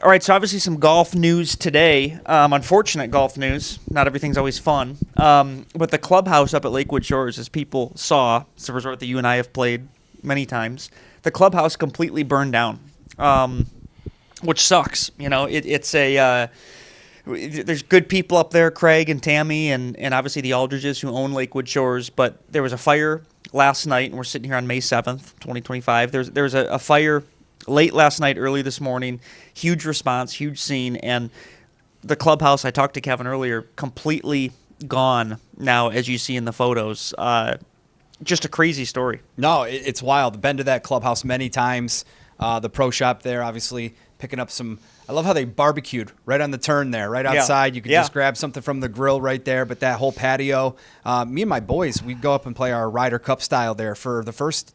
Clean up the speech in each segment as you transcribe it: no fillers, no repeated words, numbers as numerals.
All right, so obviously some golf news today. Unfortunate golf news. Not everything's always fun. But the clubhouse up at Lakewood Shores, as people saw, it's a resort that you and I have played many times. The clubhouse completely burned down, which sucks. You know, it's a there's good people up there, Craig and Tammy, and obviously the Aldridges who own Lakewood Shores. But there was a fire last night, and we're sitting here on May 7th, 2025. There was a fire late last night, early this morning. Huge response, huge scene, and the clubhouse, I talked to Kevin earlier, completely gone now, as you see in the photos. Just a crazy story. No, it's wild. I've been to that clubhouse many times. The pro shop there, obviously, picking up some. I love how they barbecued right on the turn there, right outside. You could just grab something from the grill right there. But that whole patio, me and my boys, we'd go up and play our Ryder Cup style there for the first,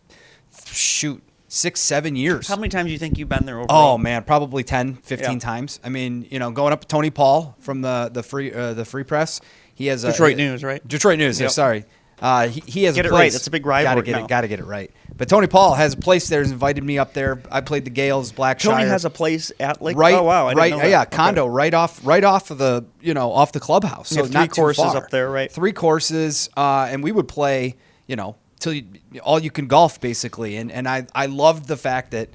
6-7 years. How many times do you think you've been there overall? Oh, man, probably 10, 15 times. I mean, going up to Tony Paul from the Free Press. He has Detroit News, right? Detroit News, Yep. Sorry. He has get a it place. right. That's a big rivalry. Got to get it right. But Tony Paul has a place there. He's invited me up there. I played the Gales, Blackshire. Tony has a place at Lake. Right. Oh wow, I didn't know that. Yeah, condo right off of the off the clubhouse. So you have not three courses too far. up there, right? 3 courses, and we would play till all you can golf basically. And I loved the fact that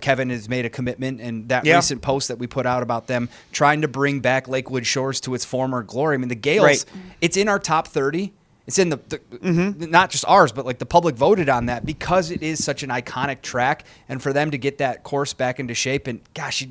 Kevin has made a commitment, and that recent post that we put out about them trying to bring back Lakewood Shores to its former glory. I mean, the Gales, it's in our top 30. It's in the not just ours, but like the public voted on that because it is such an iconic track, and for them to get that course back into shape, and gosh,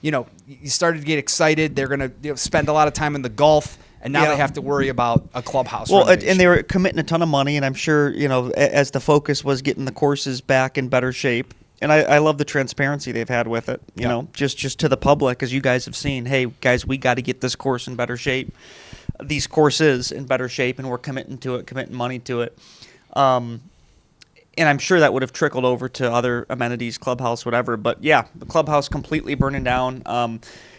you started to get excited. They're going to spend a lot of time in the golf, and now they have to worry about a clubhouse. Well, renovation. and they were committing a ton of money, and I'm sure as the focus was getting the courses back in better shape. And I love the transparency they've had with it, you know, just to the public, as you guys have seen. Hey, guys, we got to get this course in better shape. These courses in better shape, and we're committing money to it. And I'm sure that would have trickled over to other amenities, clubhouse, whatever. But, yeah, the clubhouse completely burning down.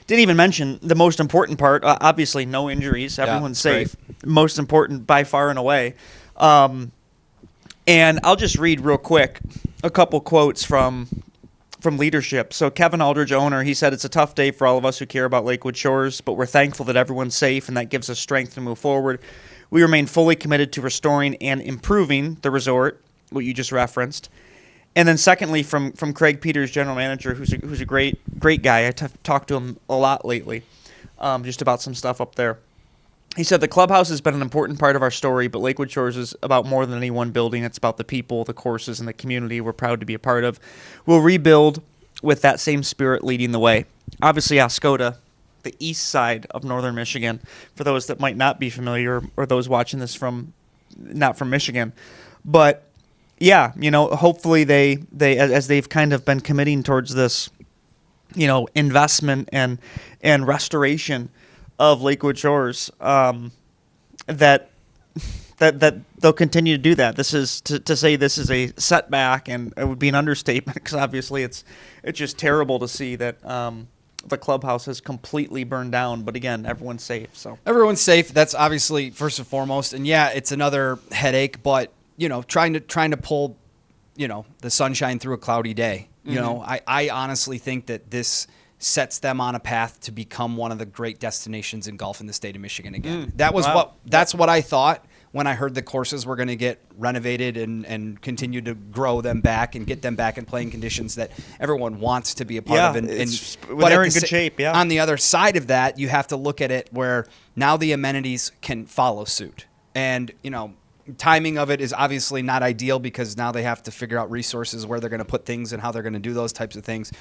Didn't even mention the most important part. Obviously, no injuries. Everyone's safe. Great. Most important by far and away. And I'll just read real quick a couple quotes from leadership. So Kevin Aldridge, owner, he said, "It's a tough day for all of us who care about Lakewood Shores, but we're thankful that everyone's safe, and that gives us strength to move forward. We remain fully committed to restoring and improving the resort," what you just referenced. And then secondly, from Craig Peters, general manager, who's a great guy. I talked to him a lot lately, just about some stuff up there. He said, "The clubhouse has been an important part of our story, but Lakewood Shores is about more than any one building. It's about the people, the courses, and the community we're proud to be a part of. We'll rebuild with that same spirit leading the way." Obviously, Oscoda, the east side of northern Michigan, for those that might not be familiar or those watching this not from Michigan. But, yeah, hopefully they as they've kind of been committing towards this, investment and restoration of Lakewood Shores, that they'll continue to do that. This is to say this is a setback, and it would be an understatement, because obviously it's just terrible to see that the clubhouse has completely burned down. But again, everyone's safe. So everyone's safe. That's obviously first and foremost. And yeah, it's another headache, but trying to pull the sunshine through a cloudy day. I honestly think that this sets them on a path to become one of the great destinations in golf in the state of Michigan again. That's what I thought when I heard the courses were going to get renovated and continue to grow them back and get them back in playing conditions that everyone wants to be a part of. But they're in good shape, yeah. On the other side of that, you have to look at it where now the amenities can follow suit. And, timing of it is obviously not ideal, because now they have to figure out resources, where they're going to put things and how they're going to do those types of things.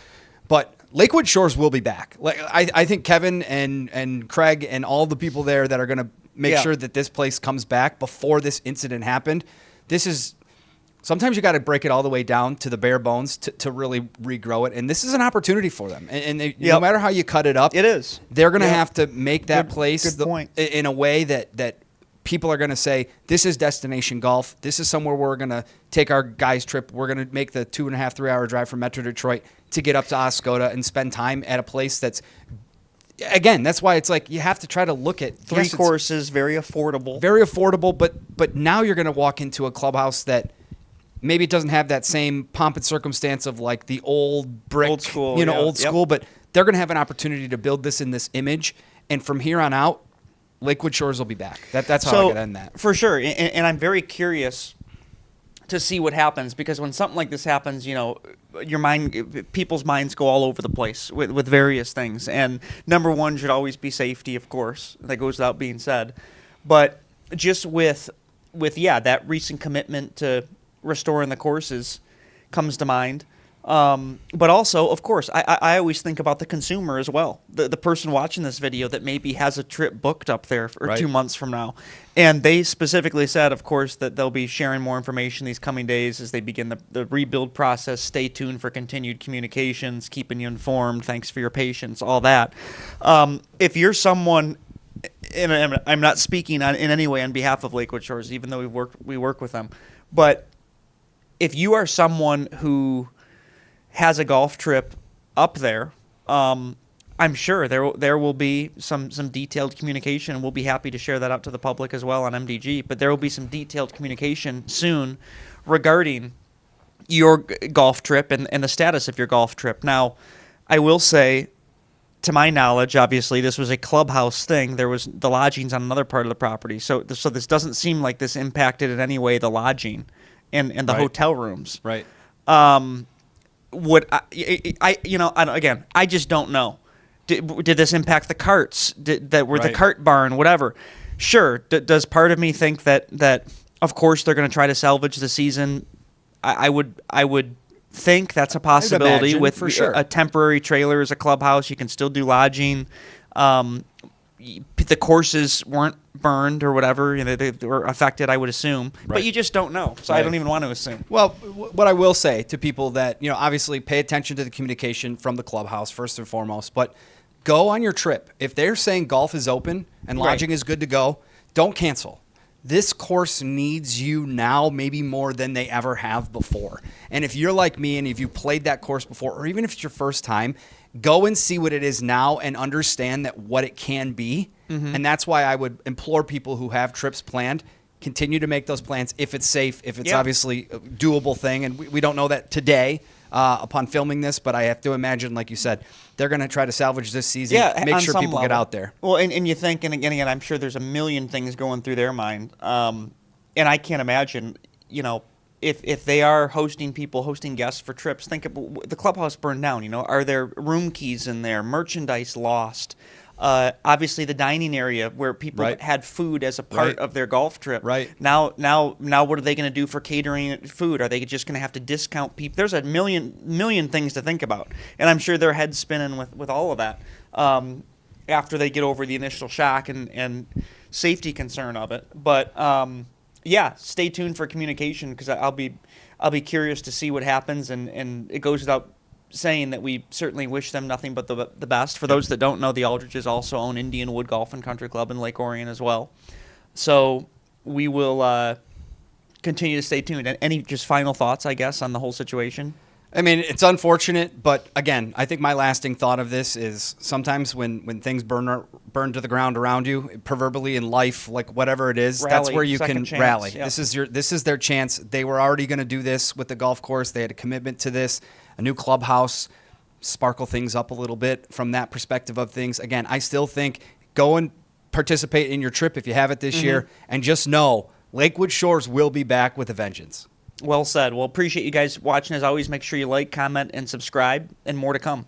But Lakewood Shores will be back. I think Kevin and Craig and all the people there that are going to make sure that this place comes back before this incident happened. Sometimes you got to break it all the way down to the bare bones to really regrow it. And this is an opportunity for them. And no matter how you cut it up, they're going to have to make that place in a way that people are going to say, this is destination golf. This is somewhere we're going to take our guys' trip. We're going to make the 2.5, 3-hour drive from Metro Detroit to get up to Oscoda and spend time at a place that's, again, that's why it's like you have to try to look at three courses, very affordable. Very affordable, but now you're going to walk into a clubhouse that maybe it doesn't have that same pomp and circumstance of like the old brick, old school, old school, but they're going to have an opportunity to build this in this image. And from here on out, Lakewood Shores will be back. That's how I could end that. For sure. And I'm very curious to see what happens, because when something like this happens, people's minds go all over the place with various things. And number one should always be safety, of course. That goes without being said. But just with that recent commitment to restoring the courses comes to mind. But also, of course, I always think about the consumer as well. The person watching this video that maybe has a trip booked up there for 2 months from now. And they specifically said, of course, that they'll be sharing more information these coming days as they begin the rebuild process. Stay tuned for continued communications, keeping you informed. Thanks for your patience, all that. If you're someone, and I'm not speaking in any way on behalf of Lakewood Shores, even though we work with them, but if you are someone who has a golf trip up there, I'm sure there will be some detailed communication, and we'll be happy to share that out to the public as well on MDG. But there will be some detailed communication soon regarding your golf trip and the status of your golf trip. Now, I will say, to my knowledge, obviously, this was a clubhouse thing. There was the lodgings on another part of the property. So this doesn't seem like this impacted in any way the lodging and the hotel rooms. Right. I just don't know. Did this impact the carts? The cart barn, whatever? Sure. Does part of me think that of course they're going to try to salvage the season? I would think that's a possibility. With for sure. A temporary trailer as a clubhouse, you can still do lodging. The courses weren't burned or whatever, they were affected, I would assume, but you just don't know. So I don't even want to assume. Well, what I will say to people that, obviously pay attention to the communication from the clubhouse first and foremost, but go on your trip. If they're saying golf is open and lodging is good to go, don't cancel. This course needs you now maybe more than they ever have before. And if you're like me and if you played that course before, or even if it's your first time, go and see what it is now and understand that what it can be. Mm-hmm. And that's why I would implore people who have trips planned, continue to make those plans if it's safe, if it's obviously a doable thing. And we don't know that today upon filming this, but I have to imagine, like you said, they're going to try to salvage this season. Yeah, make sure people get out there. Well, and you think, and again, I'm sure there's a million things going through their mind. And I can't imagine, if they are hosting guests for trips, think about the clubhouse burned down. Are there room keys in there, merchandise lost? Obviously, the dining area where people had food as a part of their golf trip. Right. Now, what are they going to do for catering food? Are they just going to have to discount people? There's a million things to think about, and I'm sure their heads spinning with all of that after they get over the initial shock and safety concern of it. But stay tuned for communication, because I'll be curious to see what happens, and it goes without saying that we certainly wish them nothing but the best. For those that don't know, the Aldridges also own Indian Wood Golf and Country Club in Lake Orion as well. So we will continue to stay tuned. And any just final thoughts, I guess, on the whole situation? I mean, it's unfortunate, but again, I think my lasting thought of this is sometimes when things burn to the ground around you, proverbially in life, like whatever it is, that's where you can rally. Yep. This is their chance. They were already going to do this with the golf course. They had a commitment to this, a new clubhouse, sparkle things up a little bit from that perspective of things. Again, I still think go and participate in your trip if you have it this year, and just know Lakewood Shores will be back with a vengeance. Well said. Well, appreciate you guys watching. As always, make sure you like, comment, and subscribe, and more to come.